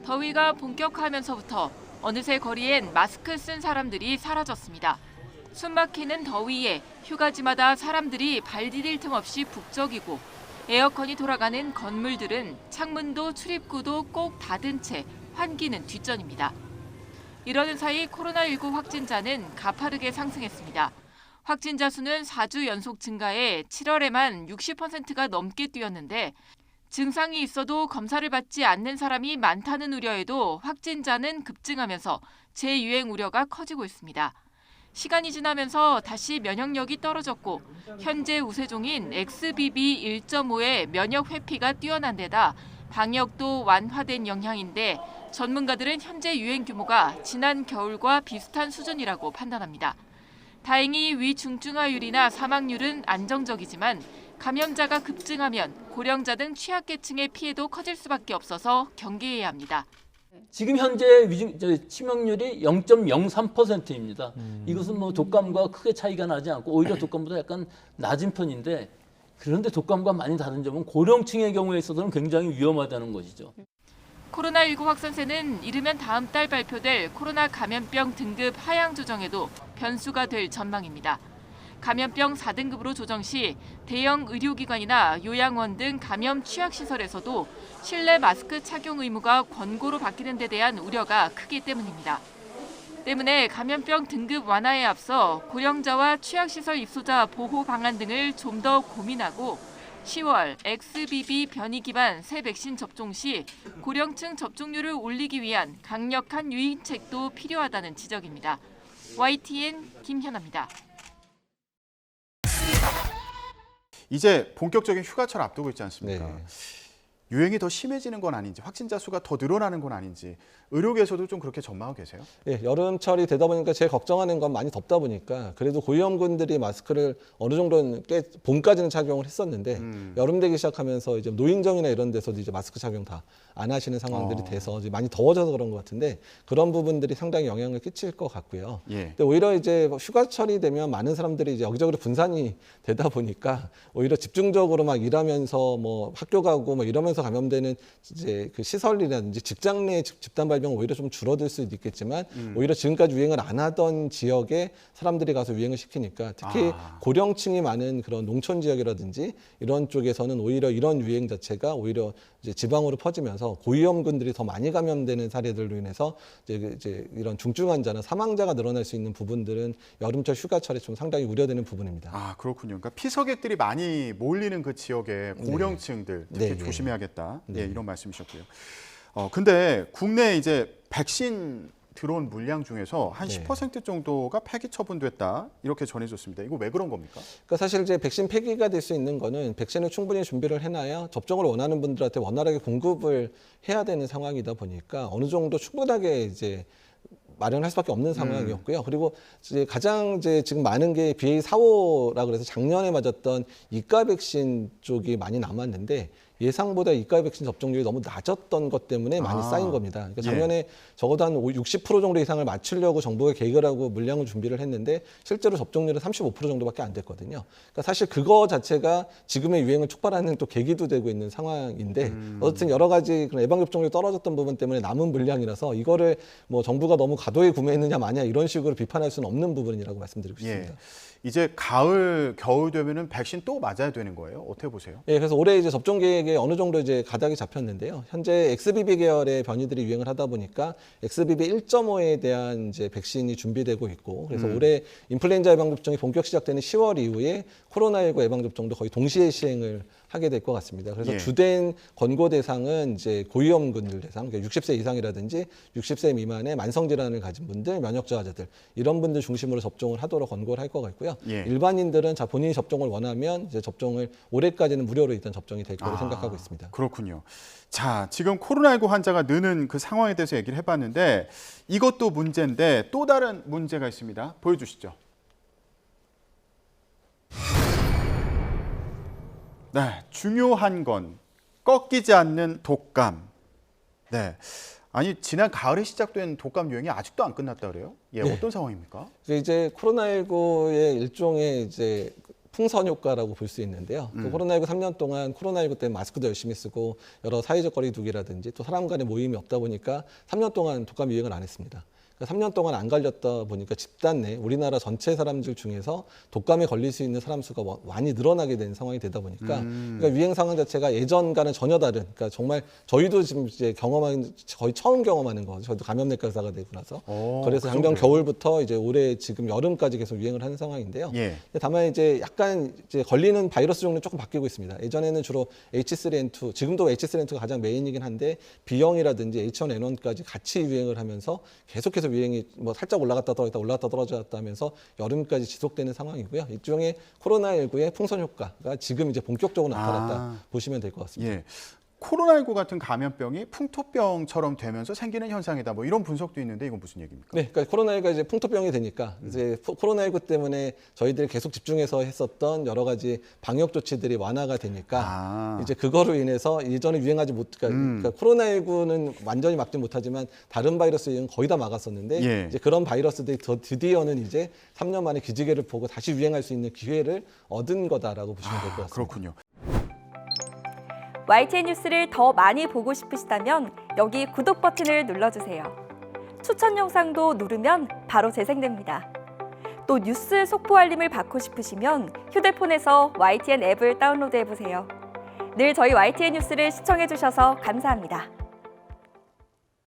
더위가 본격화하면서부터 어느새 거리엔 마스크 쓴 사람들이 사라졌습니다. 숨막히는 더위에 휴가지마다 사람들이 발 디딜 틈 없이 북적이고 에어컨이 돌아가는 건물들은 창문도 출입구도 꼭 닫은 채 환기는 뒷전입니다. 이러는 사이 코로나19 확진자는 가파르게 상승했습니다. 확진자 수는 4주 연속 증가해 7월에만 60%가 넘게 뛰었는데 증상이 있어도 검사를 받지 않는 사람이 많다는 우려에도 확진자는 급증하면서 재유행 우려가 커지고 있습니다. 시간이 지나면서 다시 면역력이 떨어졌고 현재 우세종인 XBB 1.5의 면역 회피가 뛰어난 데다 방역도 완화된 영향인데 전문가들은 현재 유행 규모가 지난 겨울과 비슷한 수준이라고 판단합니다. 다행히 위중증화율이나 사망률은 안정적이지만 감염자가 급증하면 고령자 등 취약계층의 피해도 커질 수밖에 없어서 경계해야 합니다. 지금 현재 치명률이 0.03%입니다. 이것은 뭐 독감과 크게 차이가 나지 않고 오히려 독감보다 약간 낮은 편인데 그런데 독감과 많이 다른 점은 고령층의 경우에 있어서는 굉장히 위험하다는 것이죠. 코로나19 확산세는 이르면 다음 달 발표될 코로나 감염병 등급 하향 조정에도 변수가 될 전망입니다. 감염병 4등급으로 조정 시 대형 의료기관이나 요양원 등 감염 취약시설에서도 실내 마스크 착용 의무가 권고로 바뀌는 데 대한 우려가 크기 때문입니다. 때문에 감염병 등급 완화에 앞서 고령자와 취약시설 입소자 보호 방안 등을 좀 더 고민하고 10월 XBB 변이 기반 새 백신 접종 시 고령층 접종률을 올리기 위한 강력한 유인책도 필요하다는 지적입니다. YTN 김현아입니다. 이제 본격적인 휴가철 앞두고 있지 않습니까? 네. 유행이 더 심해지는 건 아닌지, 확진자 수가 더 늘어나는 건 아닌지 의료계에서도 좀 그렇게 전망하고 계세요? 예, 여름철이 되다 보니까 제일 걱정하는 건 많이 덥다 보니까 그래도 고위험군들이 마스크를 어느 정도는 꽤 봄까지는 착용을 했었는데 여름 되기 시작하면서 이제 노인정이나 이런 데서도 이제 마스크 착용 다 안 하시는 상황들이 돼서 이제 많이 더워져서 그런 것 같은데 그런 부분들이 상당히 영향을 끼칠 것 같고요. 예. 근데 오히려 이제 휴가철이 되면 많은 사람들이 이제 여기저기 분산이 되다 보니까 오히려 집중적으로 막 일하면서 뭐 학교 가고 뭐 이러면서 감염되는 이제 그 시설이라든지 직장 내 집단 발병은 오히려 좀 줄어들 수도 있겠지만 오히려 지금까지 유행을 안 하던 지역에 사람들이 가서 유행을 시키니까 특히 고령층이 많은 그런 농촌 지역이라든지 이런 쪽에서는 오히려 이런 유행 자체가 오히려 이제 지방으로 퍼지면서 고위험군들이 더 많이 감염되는 사례들로 인해서 이제 이런 중증 환자나 사망자가 늘어날 수 있는 부분들은 여름철 휴가철에 좀 상당히 우려되는 부분입니다. 아, 그렇군요. 그러니까 피서객들이 많이 몰리는 그 지역의 고령층들 특히 네. 조심해야겠다. 네. 예, 이런 말씀이셨고요. 근데 국내 이제 백신 들어온 물량 중에서 한 네. 10% 정도가 폐기 처분됐다 이렇게 전해졌습니다. 이거 왜 그런 겁니까? 그러니까 사실 이제 백신 폐기가 될 수 있는 거는 백신을 충분히 준비를 해놔야 접종을 원하는 분들한테 원활하게 공급을 해야 되는 상황이다 보니까 어느 정도 충분하게 이제 마련할 수밖에 없는 상황이었고요. 그리고 이제 가장 이제 지금 많은 게 BA.4.5라 그래서 작년에 맞았던 이과 백신 쪽이 많이 남았는데 예상보다 이과 백신 접종률이 너무 낮았던 것 때문에 많이 쌓인 겁니다. 그러니까 작년에 적어도 한 60% 정도 이상을 맞추려고 정부가 계획을 하고 물량을 준비를 했는데 실제로 접종률은 35% 정도밖에 안 됐거든요. 그러니까 사실 그거 자체가 지금의 유행을 촉발하는 또 계기도 되고 있는 상황인데 어쨌든 여러 가지 그런 예방접종률이 떨어졌던 부분 때문에 남은 물량이라서 이거를 뭐 정부가 너무 과도히 구매했느냐 마냐 이런 식으로 비판할 수는 없는 부분이라고 말씀드리고 싶습니다. 이제 가을, 겨울 되면은 백신 또 맞아야 되는 거예요? 어떻게 보세요? 예, 그래서 올해 이제 접종 계획에 어느 정도 이제 가닥이 잡혔는데요. 현재 XBB 계열의 변이들이 유행을 하다 보니까 XBB 1.5에 대한 이제 백신이 준비되고 있고, 그래서 올해 인플루엔자 예방 접종이 본격 시작되는 10월 이후에 코로나19 예방 접종도 거의 동시에 시행을 하게 될 것 같습니다. 그래서 주된 권고 대상은 이제 고위험군들 대상, 그러니까 60세 이상이라든지 60세 미만의 만성 질환을 가진 분들, 면역 저하자들 이런 분들 중심으로 접종을 하도록 권고를 할 것 같고요. 일반인들은 자 본인이 접종을 원하면 이제 접종을 올해까지는 무료로 일단 접종이 될 거로 생각하고 있습니다. 그렇군요. 자, 지금 코로나19 환자가 느는 그 상황에 대해서 얘기를 해봤는데 이것도 문제인데 또 다른 문제가 있습니다. 보여주시죠. 네, 중요한 건 꺾이지 않는 독감. 네, 아니 지난 가을에 시작된 독감 유행이 아직도 안 끝났다 그래요? 예, 어떤 상황입니까? 이제 코로나19의 일종의 이제 풍선 효과라고 볼 수 있는데요. 그 코로나19 3년 동안 코로나19 때문에 마스크도 열심히 쓰고 여러 사회적 거리 두기라든지 또 사람 간의 모임이 없다 보니까 3년 동안 독감 유행을 안 했습니다. 3년 동안 안 걸렸다 보니까 집단 내 우리나라 전체 사람들 중에서 독감에 걸릴 수 있는 사람 수가 많이 늘어나게 된 상황이 되다 보니까 그러니까 유행 상황 자체가 예전과는 전혀 다른, 그러니까 정말 저희도 지금 이제 경험한, 거의 처음 경험하는 거죠. 저도 감염내과 의사가 되고 나서. 그래서 작년 겨울부터 이제 올해 지금 여름까지 계속 유행을 하는 상황인데요. 예. 다만 이제 약간 이제 걸리는 바이러스 종류는 조금 바뀌고 있습니다. 예전에는 주로 H3N2, 지금도 H3N2가 가장 메인이긴 한데 B형이라든지 H1N1까지 같이 유행을 하면서 계속해서 유행이 뭐 살짝 올라갔다 떨어졌다 하면서 여름까지 지속되는 상황이고요. 일종의 코로나19의 풍선 효과가 지금 이제 본격적으로 나타났다 보시면 될 것 같습니다. 예. 코로나19 같은 감염병이 풍토병처럼 되면서 생기는 현상이다. 뭐 이런 분석도 있는데 이건 무슨 얘기입니까? 네, 그러니까 코로나19가 이제 풍토병이 되니까 이제 코로나19 때문에 저희들이 계속 집중해서 했었던 여러 가지 방역 조치들이 완화가 되니까 이제 그거로 인해서 예전에 유행하지 그러니까 코로나19는 완전히 막지 못하지만 다른 바이러스 유행은 거의 다 막았었는데 예. 이제 그런 바이러스들이 드디어는 이제 3년 만에 기지개를 보고 다시 유행할 수 있는 기회를 얻은 거다라고 보시면 될 것 같습니다. 그렇군요. YTN 뉴스를 더 많이 보고 싶으시다면 여기 구독 버튼을 눌러주세요. 추천 영상도 누르면 바로 재생됩니다. 또 뉴스 속보 알림을 받고 싶으시면 휴대폰에서 YTN 앱을 다운로드해보세요. 늘 저희 YTN 뉴스를 시청해주셔서 감사합니다.